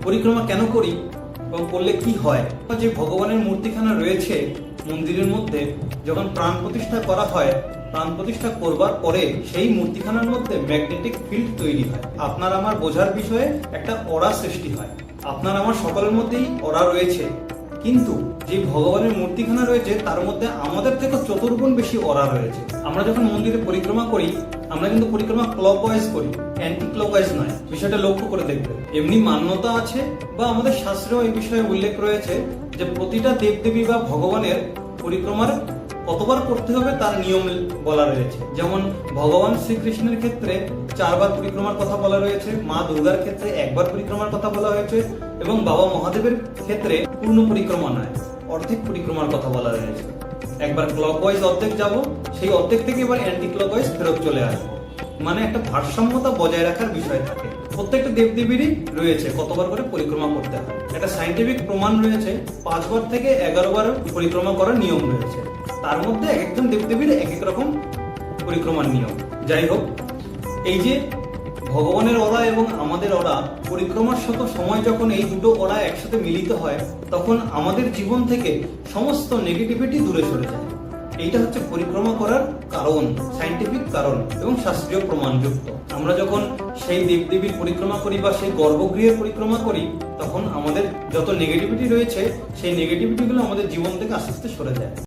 পরিক্রমা কেন করি এবং করলে কি হয়? যে ভগবানের মূর্তিখানা রয়েছে মন্দিরের মধ্যে, যখন প্রাণ প্রতিষ্ঠা করা হয়, প্রাণ প্রতিষ্ঠা করবার পরে সেই মূর্তিখানার মধ্যে ম্যাগনেটিক ফিল্ড তৈরি হয়। আপনার আমার বোঝার বিষয়ে একটা অরা সৃষ্টি হয়। আপনার আমার সকলের মধ্যেই অরা রয়েছে, কিন্তু যে ভগবানের মূর্তিখানা রয়েছে তার মধ্যে আমাদের থেকে চতুর্গুণ বেশি অরা রয়েছে। আমরা যখন মন্দিরে পরিক্রমা করি, আমরা কিন্তু পরিক্রমা ক্লকওয়াইজ করি, অ্যান্টি ক্লকওয়াইজ নয়। বিষয়টা লক্ষ্য করে দেখবেন। এমনি মান্যতা আছে বা আমাদের শাস্ত্রেও এই বিষয়ে উল্লেখ রয়েছে যে প্রতিটা দেবদেবী বা ভগবানের পরিক্রমার কতবার করতে হবে তার নিয়ম বলা রয়েছে। যেমন ভগবান শ্রীকৃষ্ণের ক্ষেত্রে 4 বার পরিক্রমার কথা বলা রয়েছে, মা দুর্গার ক্ষেত্রে 1 বার পরিক্রমার কথা বলা হয়েছে, এবং বাবা মহাদেবের ক্ষেত্রে পূর্ণ পরিক্রমা নয়, অর্ধেক পরিক্রমার কথা বলা রয়েছে। একবার ক্লকওয়াইজ অর্ধেক যাব, সেই অর্ধেক থেকে এবার অ্যান্টি ক্লকওয়াইজ ফেরত চলে আসবো। মানে একটা ভারসাম্যতা বজায় রাখার বিষয় থাকে। প্রত্যেকটা দেবদেবীরই রয়েছে কতবার করে পরিক্রমা করতে হয়। একটা সাইন্টিফিক প্রমাণ রয়েছে, 5 বার থেকে 11 বার পরিক্রমা করার নিয়ম রয়েছে। তার মধ্যে এক একজন দেবদেবীর এক এক রকম পরিক্রমার নিয়ম। যাই হোক, এই যে ভগবানের অরা এবং আমাদের অরা পরিক্রমার সময় যখন এই দুটো অরা একসাথে মিলিত হয়, তখন আমাদের জীবন থেকে সমস্ত নেগেটিভিটি দূরে সরে যায়। এইটা হচ্ছে পরিক্রমা করার কারণ, সাইন্টিফিক কারণ এবং শাস্ত্রীয় প্রমাণযুক্ত। আমরা যখন সেই দেবদেবীর পরিক্রমা করি বা সেই গর্ভগৃহের পরিক্রমা করি, তখন আমাদের যত নেগেটিভিটি রয়েছে সেই নেগেটিভিটিগুলো আমাদের জীবন থেকে আস্তে আস্তে সরে যায়।